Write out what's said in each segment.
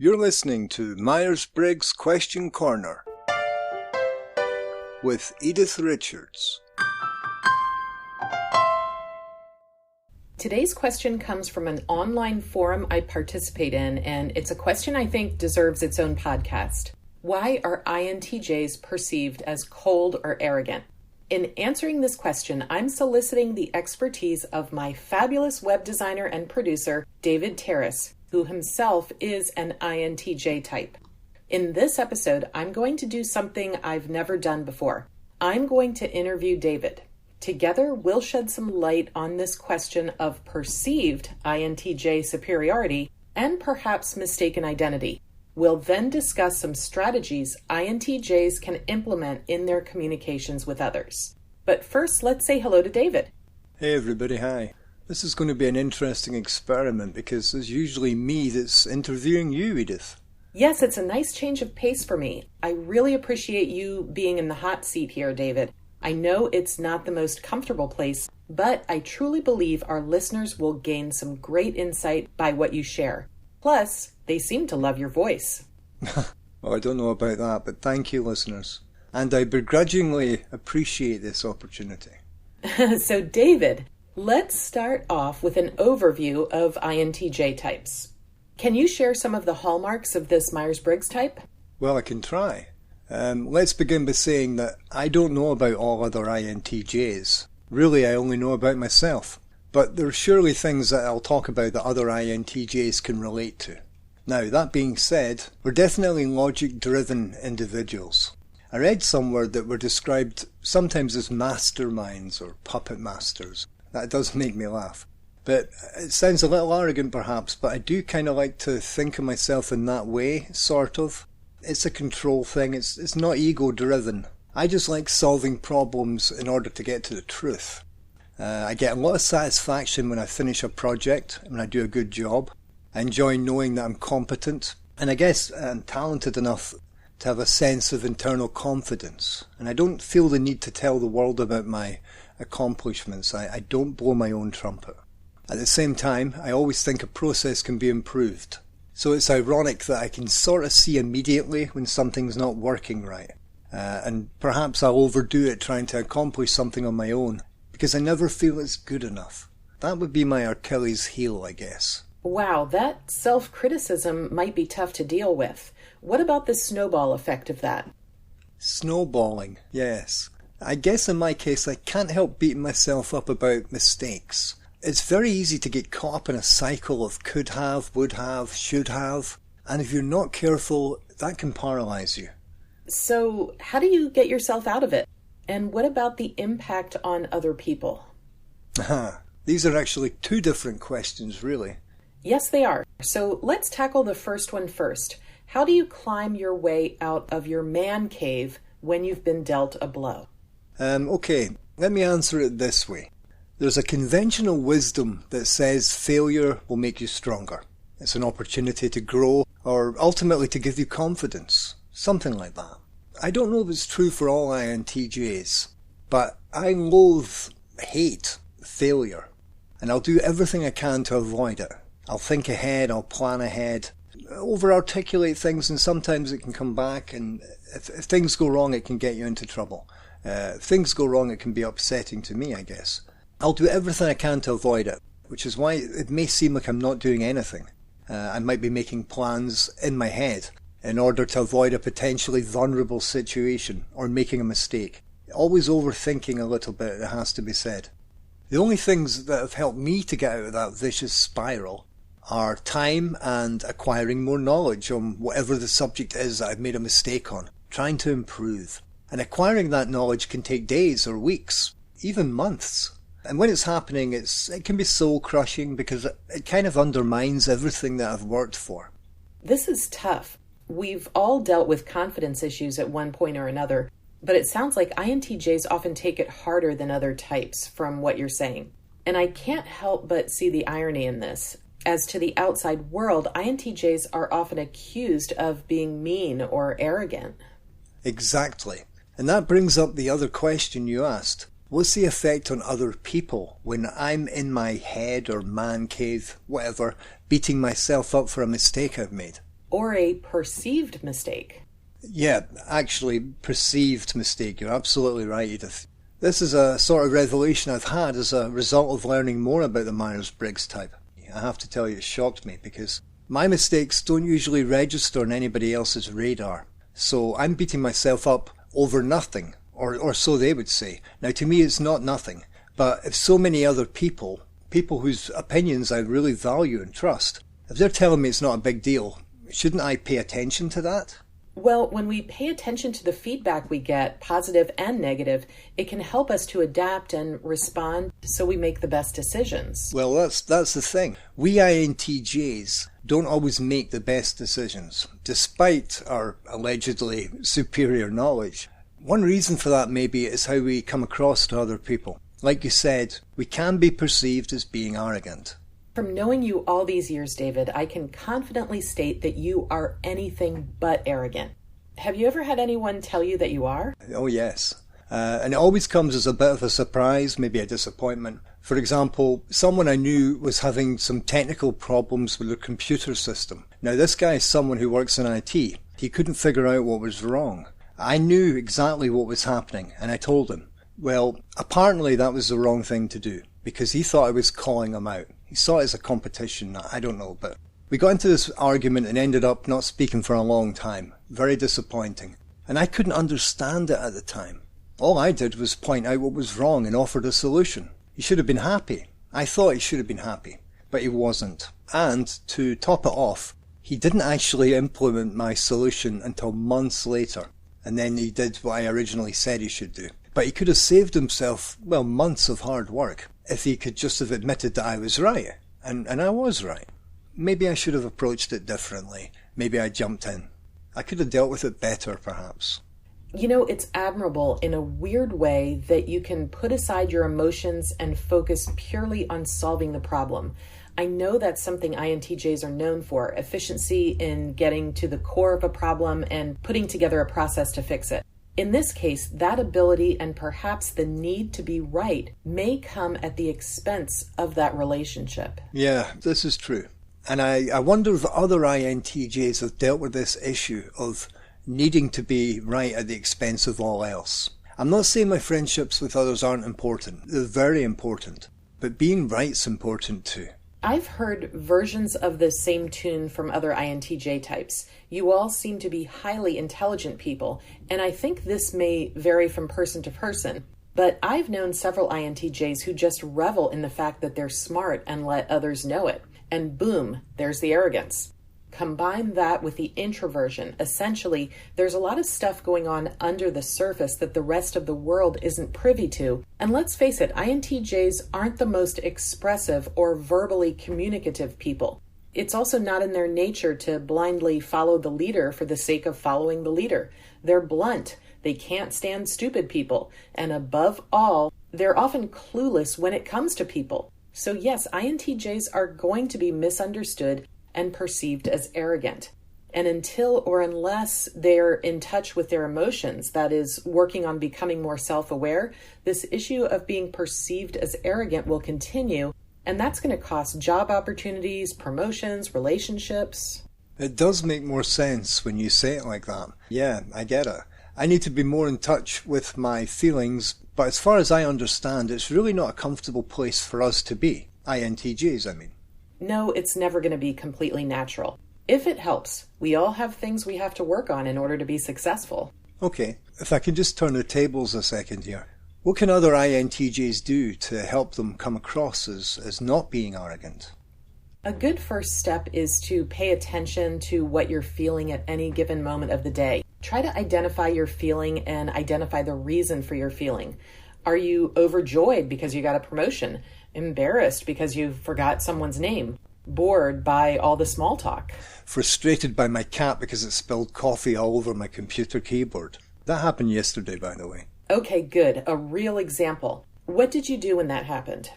You're listening to Myers-Briggs Question Corner with Edythe Richards. Today's question comes from an online forum I participate in, and it's a question I think deserves its own podcast. Why are INTJs perceived as cold or arrogant? In answering this question, I'm soliciting the expertise of my fabulous web designer and producer, David Terrace, who himself is an INTJ type. In this episode, I'm going to do something I've never done before. I'm going to interview David. Together, we'll shed some light on this question of perceived INTJ superiority and perhaps mistaken identity. We'll then discuss some strategies INTJs can implement in their communications with others. But first, let's say hello to David. Hey everybody, hi. This is going to be an interesting experiment because it's usually me that's interviewing you, Edythe. Yes, it's a nice change of pace for me. I really appreciate you being in the hot seat here, David. I know it's not the most comfortable place, but I truly believe our listeners will gain some great insight by what you share. Plus, they seem to love your voice. Well, I don't know about that, but thank you, listeners. And I begrudgingly appreciate this opportunity. So, David, let's start off with an overview of INTJ types. Can you share some of the hallmarks of this Myers-Briggs type? Well, I can try. Let's begin by saying that I don't know about all other INTJs. Really, I only know about myself. But there are surely things that I'll talk about that other INTJs can relate to. Now, that being said, we're definitely logic-driven individuals. I read somewhere that we're described sometimes as masterminds or puppet masters. That does make me laugh. But it sounds a little arrogant perhaps, but I do kind of like to think of myself in that way, sort of. It's a control thing, it's not ego-driven. I just like solving problems in order to get to the truth. I get a lot of satisfaction when I finish a project, when I do a good job. I enjoy knowing that I'm competent, and I guess I'm talented enough to have a sense of internal confidence. And I don't feel the need to tell the world about my accomplishments. I don't blow my own trumpet. At the same time, I always think a process can be improved. So it's ironic that I can sort of see immediately when something's not working right. And perhaps I'll overdo it trying to accomplish something on my own, because I never feel it's good enough. That would be my Achilles heel, I guess. Wow, that self-criticism might be tough to deal with. What about the snowball effect of that? Snowballing, yes. I guess in my case I can't help beating myself up about mistakes. It's very easy to get caught up in a cycle of could have, would have, should have, and if you're not careful, that can paralyze you. So, how do you get yourself out of it? And what about the impact on other people? These are actually two different questions, really. Yes, they are. So let's tackle the first one first. How do you climb your way out of your man cave when you've been dealt a blow? Okay, let me answer it this way. There's a conventional wisdom that says failure will make you stronger. It's an opportunity to grow, or ultimately to give you confidence. Something like that. I don't know if it's true for all INTJs, but I hate failure. And I'll do everything I can to avoid it. I'll think ahead, I'll plan ahead, over-articulate things, and sometimes it can come back, and if things go wrong, it can get you into trouble. If things go wrong, it can be upsetting to me, I guess. I'll do everything I can to avoid it, which is why it may seem like I'm not doing anything. I might be making plans in my head in order to avoid a potentially vulnerable situation or making a mistake. Always overthinking a little bit, it has to be said. The only things that have helped me to get out of that vicious spiral are time and acquiring more knowledge on whatever the subject is that I've made a mistake on, trying to improve. And acquiring that knowledge can take days or weeks, even months. And when it's happening, it can be soul-crushing because it kind of undermines everything that I've worked for. This is tough. We've all dealt with confidence issues at one point or another, but it sounds like INTJs often take it harder than other types from what you're saying. And I can't help but see the irony in this. As to the outside world, INTJs are often accused of being mean or arrogant. Exactly. And that brings up the other question you asked. What's the effect on other people when I'm in my head or man cave, whatever, beating myself up for a mistake I've made? or a perceived mistake? Yeah, actually, perceived mistake. You're absolutely right, Edith. This is a sort of revelation I've had as a result of learning more about the Myers-Briggs type. I have to tell you, it shocked me because my mistakes don't usually register on anybody else's radar. So I'm beating myself up over nothing, or so they would say. Now, to me, it's not nothing. But if so many other people whose opinions I really value and trust, if they're telling me it's not a big deal, shouldn't I pay attention to that? Well, when we pay attention to the feedback we get, positive and negative, it can help us to adapt and respond so we make the best decisions. Well, that's the thing. We INTJs don't always make the best decisions, despite our allegedly superior knowledge. One reason for that maybe is how we come across to other people. Like you said, we can be perceived as being arrogant. From knowing you all these years, David, I can confidently state that you are anything but arrogant. Have you ever had anyone tell you that you are? Oh, yes. And it always comes as a bit of a surprise, maybe a disappointment. For example, someone I knew was having some technical problems with their computer system. Now, this guy is someone who works in IT. He couldn't figure out what was wrong. I knew exactly what was happening, and I told him. Well, apparently that was the wrong thing to do, because he thought I was calling him out. He saw it as a competition, I don't know, but we got into this argument and ended up not speaking for a long time. Very disappointing. And I couldn't understand it at the time. All I did was point out what was wrong and offered a solution. He should have been happy. I thought he should have been happy, but he wasn't. And to top it off, he didn't actually implement my solution until months later. And then he did what I originally said he should do. But he could have saved himself, well, months of hard work if he could just have admitted that I was right. And I was right. Maybe I should have approached it differently. Maybe I jumped in. I could have dealt with it better, perhaps. You know, it's admirable in a weird way that you can put aside your emotions and focus purely on solving the problem. I know that's something INTJs are known for, efficiency in getting to the core of a problem and putting together a process to fix it. In this case, that ability and perhaps the need to be right may come at the expense of that relationship. Yeah, this is true. And I wonder if other INTJs have dealt with this issue of needing to be right at the expense of all else. I'm not saying my friendships with others aren't important. They're very important. But being right's important too. I've heard versions of the same tune from other INTJ types. You all seem to be highly intelligent people, and I think this may vary from person to person. But I've known several INTJs who just revel in the fact that they're smart and let others know it. And boom, there's the arrogance. Combine that with the introversion. Essentially, there's a lot of stuff going on under the surface that the rest of the world isn't privy to. And let's face it, INTJs aren't the most expressive or verbally communicative people. It's also not in their nature to blindly follow the leader for the sake of following the leader. They're blunt. They can't stand stupid people. And above all, they're often clueless when it comes to people. So yes, INTJs are going to be misunderstood and perceived as arrogant. And until or unless they're in touch with their emotions, that is, working on becoming more self-aware, this issue of being perceived as arrogant will continue, and that's going to cost job opportunities, promotions, relationships. It does make more sense when you say it like that. Yeah, I get it. I need to be more in touch with my feelings, but as far as I understand, it's really not a comfortable place for us to be. INTJs, I mean. No, it's never going to be completely natural. If it helps, we all have things we have to work on in order to be successful. Okay, if I can just turn the tables a second here. What can other INTJs do to help them come across as not being arrogant? A good first step is to pay attention to what you're feeling at any given moment of the day. Try to identify your feeling and identify the reason for your feeling. Are you overjoyed because you got a promotion? Embarrassed because you forgot someone's name? Bored by all the small talk? Frustrated by my cat because it spilled coffee all over my computer keyboard. That happened yesterday, by the way. Okay, good. A real example. What did you do when that happened?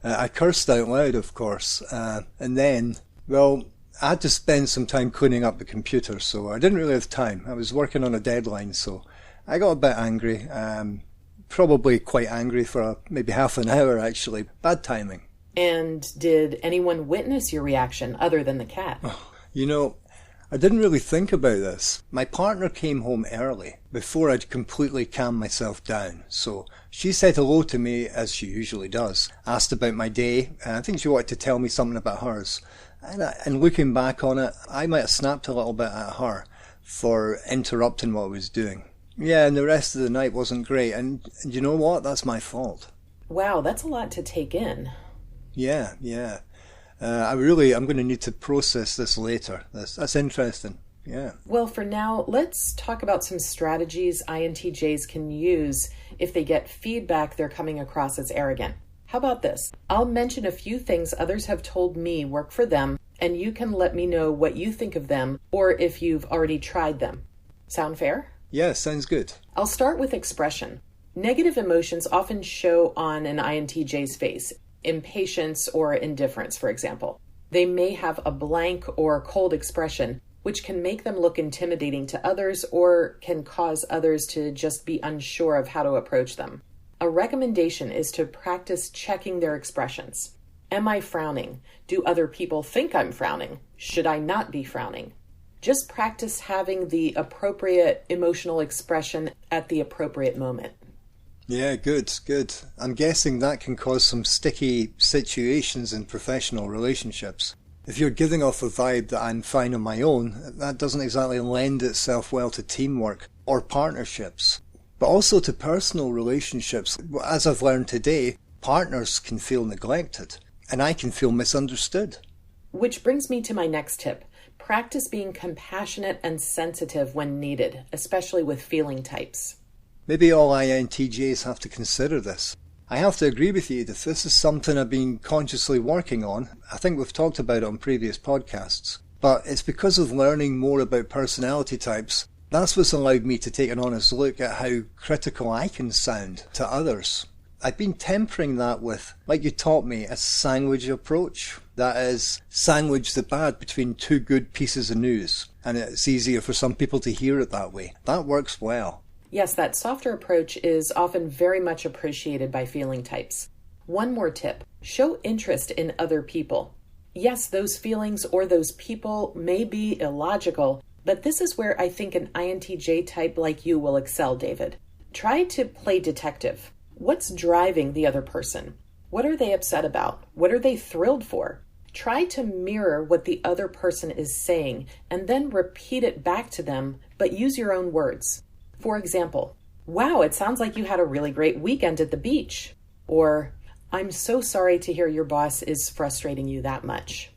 I cursed out loud, of course. And then, well, I had to spend some time cleaning up the computer, so I didn't really have time. I was working on a deadline, so I got a bit angry. Probably quite angry for maybe half an hour, actually. Bad timing. And did anyone witness your reaction other than the cat? You know, I didn't really think about this. My partner came home early, before I'd completely calmed myself down. So she said hello to me, as she usually does, asked about my day, and I think she wanted to tell me something about hers. And looking back on it, I might have snapped a little bit at her for interrupting what I was doing. Yeah, and the rest of the night wasn't great, and you know what? That's my fault. Wow, that's a lot to take in. Yeah. I'm going to need to process this later. That's interesting. Yeah. Well, for now, let's talk about some strategies INTJs can use if they get feedback they're coming across as arrogant. How about this? I'll mention a few things others have told me work for them, and you can let me know what you think of them or if you've already tried them. Sound fair? Yeah, sounds good. I'll start with expression. Negative emotions often show on an INTJ's face. Impatience or indifference, for example. They may have a blank or cold expression, which can make them look intimidating to others or can cause others to just be unsure of how to approach them. A recommendation is to practice checking their expressions. Am I frowning? Do other people think I'm frowning? Should I not be frowning? Just practice having the appropriate emotional expression at the appropriate moment. Yeah, good. I'm guessing that can cause some sticky situations in professional relationships. If you're giving off a vibe that I'm fine on my own, that doesn't exactly lend itself well to teamwork or partnerships. But also to personal relationships. As I've learned today, partners can feel neglected, and I can feel misunderstood. Which brings me to my next tip. Practice being compassionate and sensitive when needed, especially with feeling types. Maybe all INTJs have to consider this. I have to agree with you, Edythe. This is something I've been consciously working on. I think we've talked about it on previous podcasts. But it's because of learning more about personality types. That's what's allowed me to take an honest look at how critical I can sound to others. I've been tempering that with, like you taught me, a sandwich approach. That is, sandwich the bad between two good pieces of news. And it's easier for some people to hear it that way. That works well. Yes, that softer approach is often very much appreciated by feeling types. One more tip. Show interest in other people. Yes, those feelings or those people may be illogical, but this is where I think an INTJ type like you will excel, David. Try to play detective. What's driving the other person? What are they upset about? What are they thrilled for? Try to mirror what the other person is saying and then repeat it back to them, but use your own words. For example, wow, it sounds like you had a really great weekend at the beach. Or, I'm so sorry to hear your boss is frustrating you that much.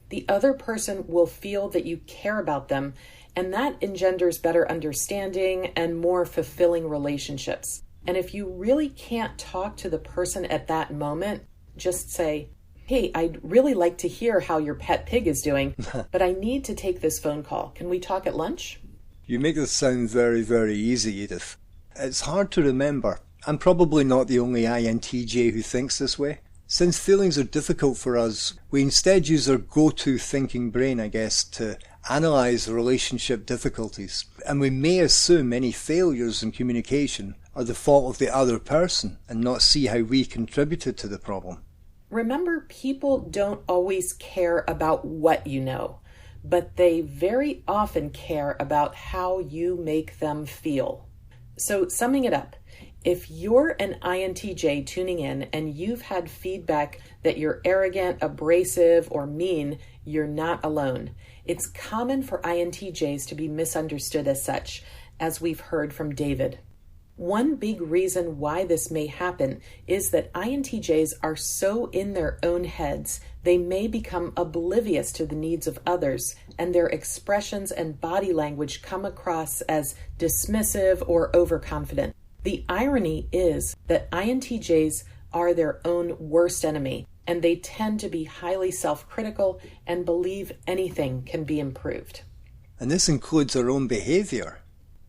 The other person will feel that you care about them, and that engenders better understanding and more fulfilling relationships. And if you really can't talk to the person at that moment, just say, hey, I'd really like to hear how your pet pig is doing, but I need to take this phone call. Can we talk at lunch? You make this sound very, very easy, Edythe. It's hard to remember. I'm probably not the only INTJ who thinks this way. Since feelings are difficult for us, we instead use our go-to thinking brain, I guess, to analyse relationship difficulties. And we may assume any failures in communication are the fault of the other person and not see how we contributed to the problem. Remember, people don't always care about what you know, but they very often care about how you make them feel. So summing it up, if you're an INTJ tuning in and you've had feedback that you're arrogant, abrasive, or mean, you're not alone. It's common for INTJs to be misunderstood as such, as we've heard from David. One big reason why this may happen is that INTJs are so in their own heads, they may become oblivious to the needs of others, and their expressions and body language come across as dismissive or overconfident. The irony is that INTJs are their own worst enemy, and they tend to be highly self-critical and believe anything can be improved. And this includes our own behaviour.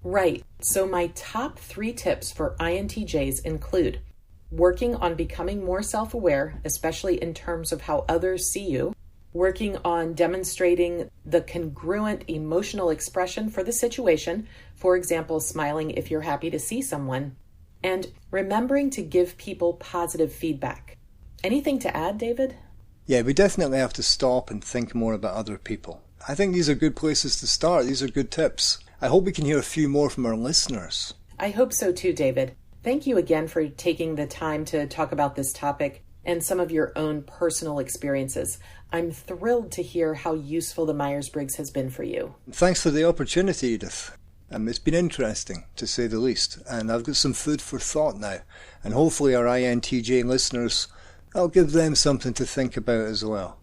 Right. So my top 3 tips for INTJs include working on becoming more self-aware, especially in terms of how others see you, working on demonstrating the congruent emotional expression for the situation, for example, smiling if you're happy to see someone, and remembering to give people positive feedback. Anything to add, David? Yeah, we definitely have to stop and think more about other people. I think these are good places to start. These are good tips. I hope we can hear a few more from our listeners. I hope so too, David. Thank you again for taking the time to talk about this topic and some of your own personal experiences. I'm thrilled to hear how useful the Myers-Briggs has been for you. Thanks for the opportunity, Edith. It's been interesting, to say the least, and I've got some food for thought now, and hopefully our INTJ listeners, I'll give them something to think about as well.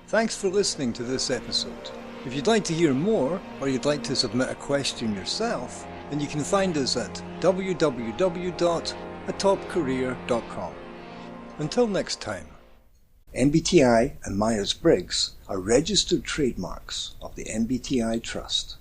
Thanks for listening to this episode. If you'd like to hear more, or you'd like to submit a question yourself, then you can find us at www.atopcareer.com. Until next time. MBTI and Myers-Briggs are registered trademarks of the MBTI Trust.